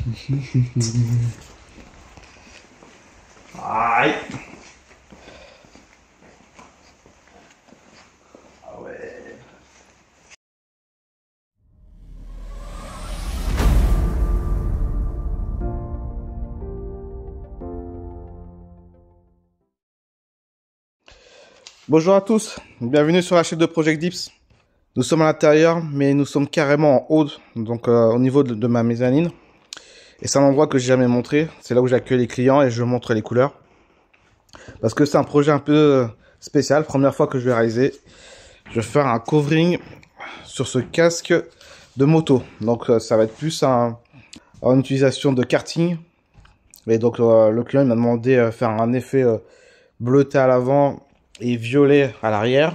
Aïe. Ah ouais. Bonjour à tous, bienvenue sur la chaîne de Project Dips. Nous sommes à l'intérieur, mais nous sommes carrément en haut, donc au niveau de ma mezzanine. Et c'est un endroit que j'ai jamais montré. C'est là où j'accueille les clients et je montre les couleurs. Parce que c'est un projet un peu spécial, première fois que je vais réaliser. Je vais faire un covering sur ce casque de moto. Donc ça va être plus une utilisation de karting. Et donc le client il m'a demandé de faire un effet bleuté à l'avant et violet à l'arrière.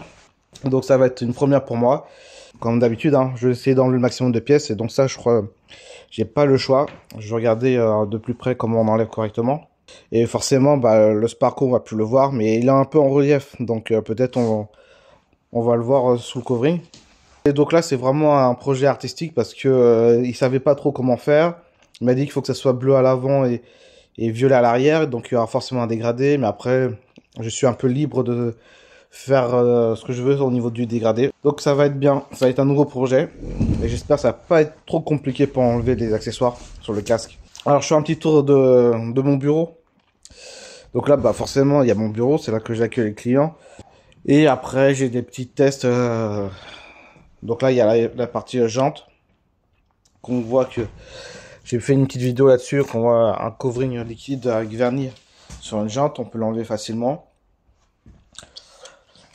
Donc ça va être une première pour moi. Comme d'habitude, hein, je vais essayer d'enlever le maximum de pièces. Et donc ça, je crois, j'ai pas le choix. Je vais regarder de plus près comment on enlève correctement. Et forcément, bah, le Sparko, on va plus le voir. Mais il est un peu en relief. Donc peut-être on va le voir sous le covering. Et donc là, c'est vraiment un projet artistique parce que il savait pas trop comment faire. Il m'a dit qu'il faut que ça soit bleu à l'avant et violet à l'arrière. Donc il y aura forcément un dégradé. Mais après, je suis un peu libre de faire ce que je veux au niveau du dégradé. Donc ça va être bien, ça va être un nouveau projet. Et j'espère que ça va pas être trop compliqué pour enlever les accessoires sur le casque. Alors je fais un petit tour de mon bureau. Donc là, bah forcément, il y a mon bureau, c'est là que j'accueille les clients. Et après, j'ai des petits tests. Donc là, il y a la partie jante. Qu'on voit que j'ai fait une petite vidéo là-dessus, qu'on voit un covering liquide avec vernis sur une jante. On peut l'enlever facilement.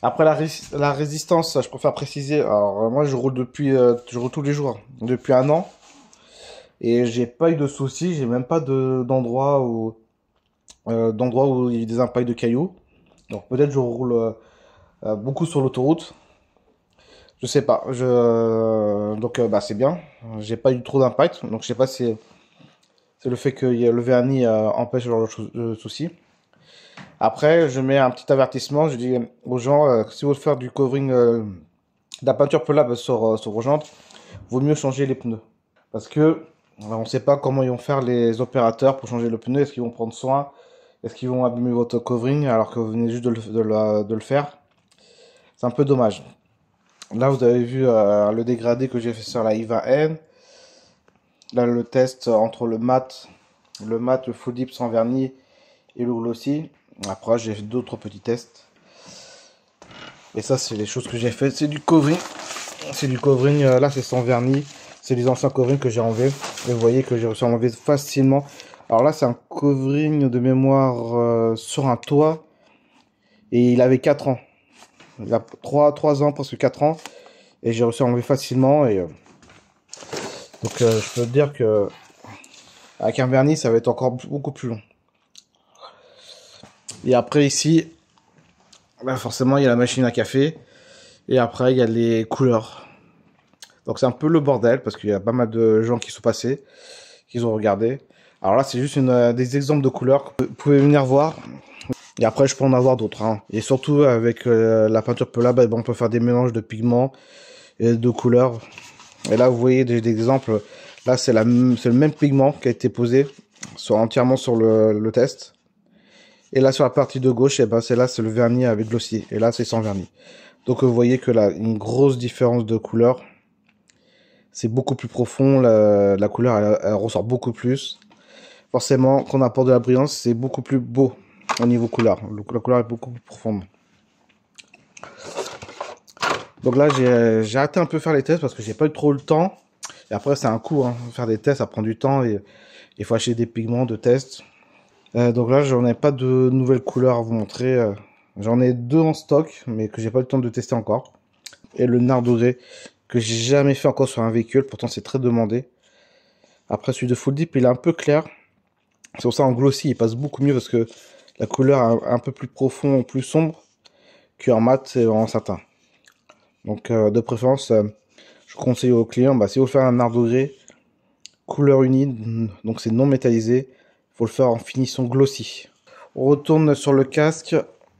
Après la résistance, je préfère préciser. Alors moi, je roule je roule tous les jours, depuis 1 an, et j'ai pas eu de soucis. J'ai même pas d'endroit où il y a des impacts de cailloux. Donc peut-être je roule beaucoup sur l'autoroute. Je sais pas. Donc bah c'est bien. J'ai pas eu trop d'impact. Donc je sais pas si c'est le fait que le vernis empêche ce genre de soucis. Après, je mets un petit avertissement. Je dis aux gens, si vous voulez faire du covering, de la peinture pelable sur vos jantes, vaut mieux changer les pneus. Parce que on ne sait pas comment ils vont faire les opérateurs pour changer le pneu. Est-ce qu'ils vont prendre soin? Est-ce qu'ils vont abîmer votre covering alors que vous venez juste de le faire? C'est un peu dommage. Là, vous avez vu le dégradé que j'ai fait sur la I20N. Là, le test entre le mat, le full dip sans vernis et le glossy. Après, j'ai fait d'autres petits tests. Et ça, c'est les choses que j'ai fait. C'est du covering. C'est du covering. Là, c'est sans vernis. C'est les anciens coverings que j'ai enlevés. Et vous voyez que j'ai réussi à enlever facilement. Alors là, c'est un covering de mémoire sur un toit. Et il avait 4 ans. Il a 3 ans, presque 4 ans. Et j'ai réussi à enlever facilement. Et donc, je peux te dire que avec un vernis, ça va être encore beaucoup plus long. Et après, ici, là, forcément, il y a la machine à café. Et après, il y a les couleurs. Donc, c'est un peu le bordel parce qu'il y a pas mal de gens qui sont passés, qui ont regardé. Alors là, c'est juste des exemples de couleurs que vous pouvez venir voir. Et après, je peux en avoir d'autres. Hein. Et surtout, avec la peinture pelable, on peut faire des mélanges de pigments et de couleurs. Et là, vous voyez des exemples. Là, c'est le même pigment qui a été posé entièrement sur le test. Et là, sur la partie de gauche, et ben, c'est le vernis avec glossy. Et là, c'est sans vernis. Donc, vous voyez que là, une grosse différence de couleur. C'est beaucoup plus profond. La couleur, elle ressort beaucoup plus. Forcément, quand on apporte de la brillance, c'est beaucoup plus beau au niveau couleur. La couleur est beaucoup plus profonde. Donc là, j'ai arrêté un peu de faire les tests parce que j'ai pas eu trop le temps. Et après, c'est un coût. Hein. Faire des tests, ça prend du temps. Et il faut acheter des pigments de test. Donc là, j'en ai pas de nouvelles couleurs à vous montrer. J'en ai 2 en stock, mais que j'ai pas eu le temps de tester encore. Et le nard doré, que j'ai jamais fait encore sur un véhicule. Pourtant, c'est très demandé. Après, celui de Full Dip, il est un peu clair. C'est pour ça en glossy, il passe beaucoup mieux parce que la couleur est un peu plus profond, plus sombre qu'en mat et en satin. Donc, de préférence, je conseille aux clients, bah, si vous faites un nard doré, couleur unie, donc c'est non métallisé, il faut le faire en finition glossy. On retourne sur le casque.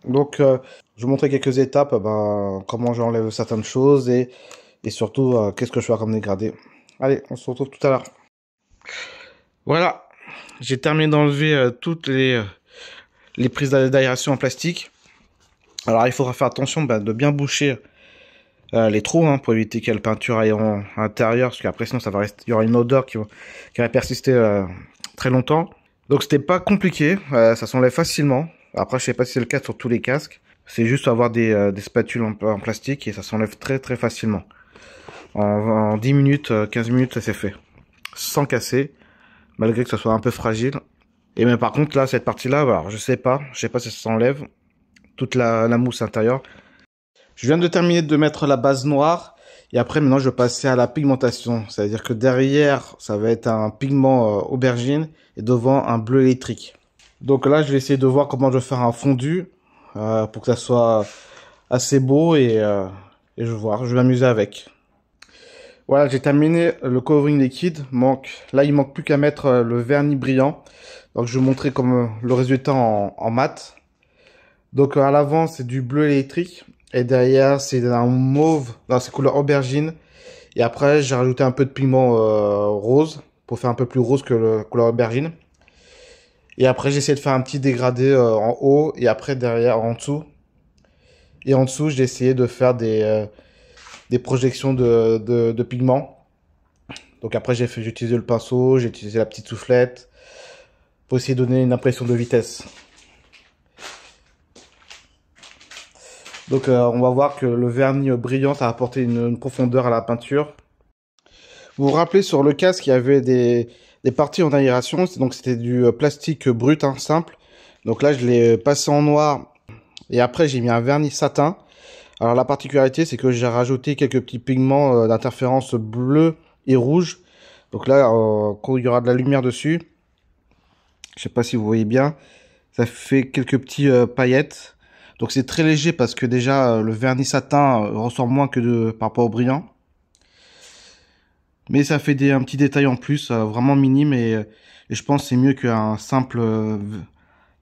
Donc, je vais vous montrer quelques étapes, bah, comment j'enlève certaines choses et surtout, qu'est-ce que je fais comme dégradé. Allez, on se retrouve tout à l'heure. Voilà, j'ai terminé d'enlever toutes les prises d'aération en plastique. Alors il faudra faire attention de bien boucher les trous pour éviter qu'il y ait la peinture aille à l'intérieur, parce qu'après sinon ça va rester, il y aura une odeur qui va persister très longtemps. Donc c'était pas compliqué, ça s'enlève facilement. Après je sais pas si c'est le cas sur tous les casques. C'est juste avoir des spatules en plastique et ça s'enlève très très facilement. En 10 minutes, 15 minutes ça s'est fait. Sans casser, malgré que ça soit un peu fragile. Et mais par contre là, cette partie-là, alors je sais pas si ça s'enlève. Toute la mousse intérieure. Je viens de terminer de mettre la base noire. Et après maintenant je vais passer à la pigmentation. C'est-à-dire que derrière ça va être un pigment aubergine et devant un bleu électrique. Donc là je vais essayer de voir comment je vais faire un fondu. Pour que ça soit assez beau et je vais voir, je vais m'amuser avec. Voilà, j'ai terminé le covering liquide. Là, il manque plus qu'à mettre le vernis brillant. Donc, je vais vous montrer comme le résultat en mat. Donc, à l'avant, c'est du bleu électrique. Et derrière, c'est un mauve. Non, c'est couleur aubergine. Et après, j'ai rajouté un peu de pigment rose pour faire un peu plus rose que le couleur aubergine. Et après, j'ai essayé de faire un petit dégradé en haut et après derrière en dessous. Et en dessous, j'ai essayé de faire des projections de pigments. Donc après, j'ai utilisé le pinceau, j'ai utilisé la petite soufflette pour essayer de donner une impression de vitesse. Donc on va voir que le vernis brillant a apporté une profondeur à la peinture. Vous vous rappelez, sur le casque, il y avait des parties en aération. Donc c'était du plastique brut, simple. Donc là, je l'ai passé en noir. Et après, j'ai mis un vernis satin. Alors la particularité, c'est que j'ai rajouté quelques petits pigments d'interférence bleu et rouge. Donc là, quand il y aura de la lumière dessus, je sais pas si vous voyez bien, ça fait quelques petits paillettes. Donc c'est très léger parce que déjà le vernis satin ressort moins que par rapport au brillant. Mais ça fait un petit détail en plus, vraiment minime et je pense que c'est mieux qu'un simple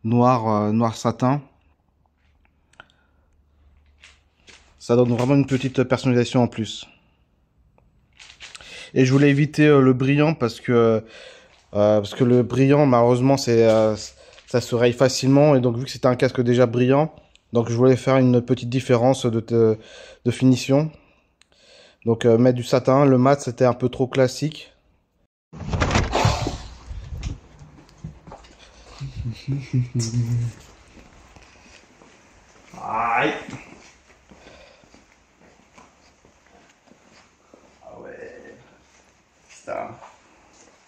noir satin. Ça donne vraiment une petite personnalisation en plus. Et je voulais éviter le brillant parce que le brillant, malheureusement, ça se raye facilement. Et donc, vu que c'était un casque déjà brillant, donc je voulais faire une petite différence de finition. Donc, mettre du satin. Le mat, c'était un peu trop classique. Aïe! Ah ouais. Putain.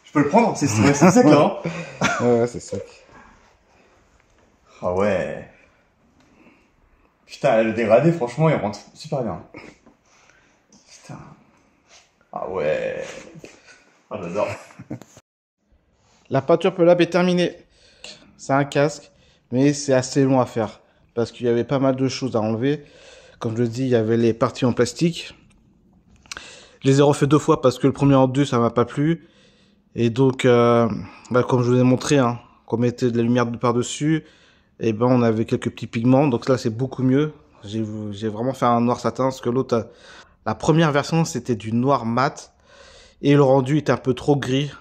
Je peux le prendre? C'est sec là, hein? Ouais, c'est sec. Ah ouais. Putain, le dégradé, franchement, il rentre super bien. Putain. Ah ouais. Ah, j'adore. La peinture Pelab est terminée. C'est un casque, mais c'est assez long à faire. Parce qu'il y avait pas mal de choses à enlever. Comme je le dis, il y avait les parties en plastique. Je les ai refait 2 fois parce que le premier en 2, ça m'a pas plu. Et donc, comme je vous ai montré, qu'on mettait de la lumière par-dessus, et ben on avait quelques petits pigments. Donc là, c'est beaucoup mieux. J'ai vraiment fait un noir satin, parce que l'autre, la première version, c'était du noir mat. Et le rendu était un peu trop gris.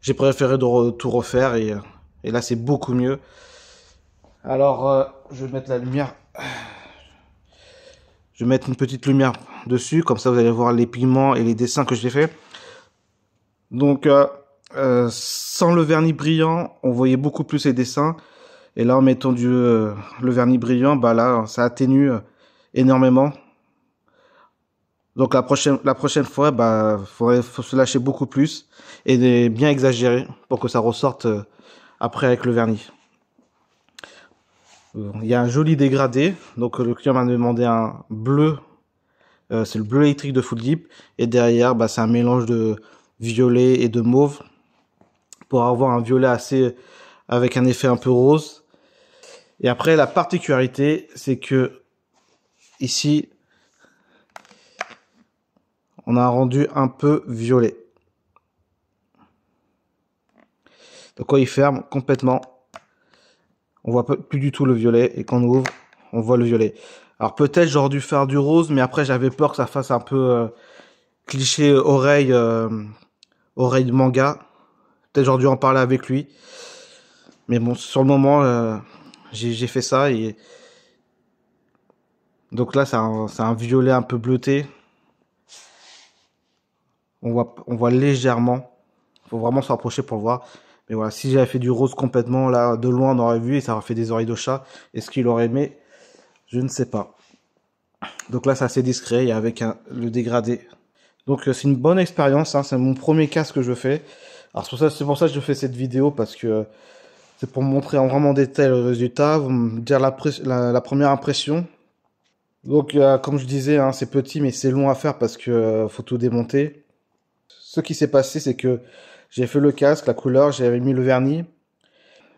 J'ai préféré tout refaire, et là, c'est beaucoup mieux. Alors, je vais mettre la lumière. Je vais mettre une petite lumière dessus, comme ça vous allez voir les pigments et les dessins que j'ai fait. Donc, sans le vernis brillant, on voyait beaucoup plus les dessins. Et là, en mettant le vernis brillant, là, ça atténue énormément. Donc, la prochaine fois, faut se lâcher beaucoup plus et bien exagérer pour que ça ressorte après avec le vernis. Il y a un joli dégradé. Donc, le client m'a demandé un bleu. C'est le bleu électrique de Full-Dip. Et derrière, c'est un mélange de violet et de mauve pour avoir un violet avec un effet un peu rose. Et après, la particularité, c'est que ici, on a un rendu un peu violet. Donc quand il ferme complètement, on voit plus du tout le violet, et quand on ouvre, on voit le violet. Alors peut-être j'aurais dû faire du rose, mais après j'avais peur que ça fasse un peu cliché oreille de manga. Peut-être j'aurais dû en parler avec lui. Mais bon, sur le moment, j'ai fait ça. Et donc là, c'est un violet un peu bleuté. On voit légèrement. Faut vraiment se rapprocher pour le voir. Mais voilà, si j'avais fait du rose complètement, là, de loin, on aurait vu et ça aurait fait des oreilles de chat. Est-ce qu'il aurait aimé? Je ne sais pas. Donc là, c'est assez discret et avec le dégradé. Donc c'est une bonne expérience, hein. C'est mon premier casque que je fais. Alors c'est pour ça que je fais cette vidéo, parce que c'est pour montrer en vraiment détail le résultat, vous me dire la première impression. Donc comme je disais, hein, c'est petit mais c'est long à faire parce que faut tout démonter. Ce qui s'est passé, c'est que j'ai fait le casque, la couleur, j'avais mis le vernis.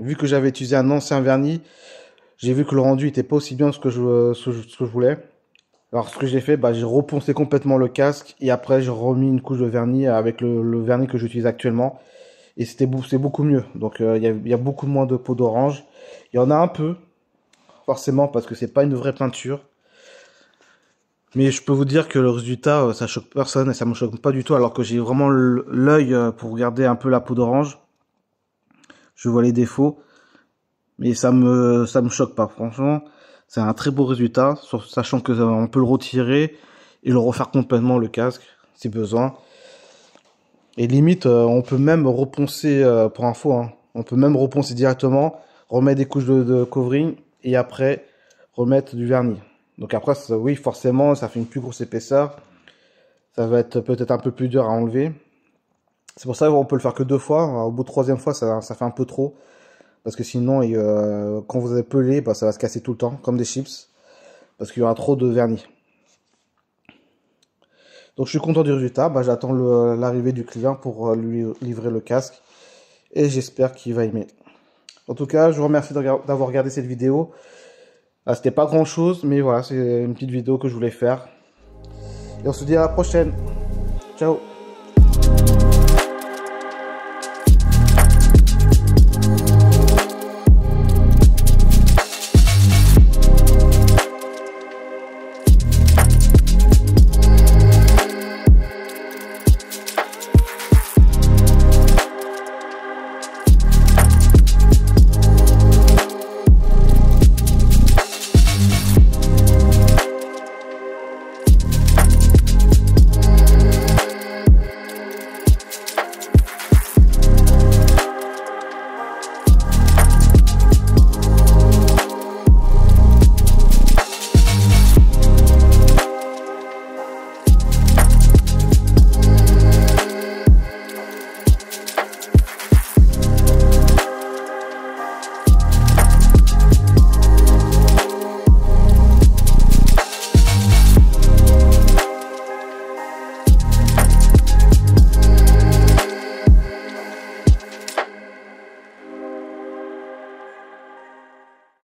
Vu que j'avais utilisé un ancien vernis, j'ai vu que le rendu était pas aussi bien que ce que je voulais. Alors ce que j'ai fait, bah, j'ai reponcé complètement le casque et après j'ai remis une couche de vernis avec le vernis que j'utilise actuellement. Et c'est beaucoup mieux. Donc il y a beaucoup moins de peau d'orange. Il y en a un peu, forcément, parce que c'est pas une vraie peinture. Mais je peux vous dire que le résultat, ça choque personne et ça me choque pas du tout, alors que j'ai vraiment l'œil pour regarder un peu la peau d'orange. Je vois les défauts, mais ça me choque pas. Franchement, c'est un très beau résultat, sachant que on peut le retirer et le refaire complètement le casque, si besoin. Et limite, on peut même reponcer, pour info, hein, on peut même reponcer directement, remettre des couches de covering et après remettre du vernis. Donc après, oui, forcément, ça fait une plus grosse épaisseur. Ça va être peut-être un peu plus dur à enlever. C'est pour ça qu'on peut le faire que 2 fois. Au bout de 3e fois, ça fait un peu trop. Parce que sinon, quand vous avez pelé, bah, ça va se casser tout le temps, comme des chips. Parce qu'il y aura trop de vernis. Donc je suis content du résultat. Bah, j'attends l'arrivée du client pour lui livrer le casque. Et j'espère qu'il va aimer. En tout cas, je vous remercie d'avoir regardé cette vidéo. C'était pas grand chose, mais voilà, c'est une petite vidéo que je voulais faire. Et on se dit à la prochaine. Ciao.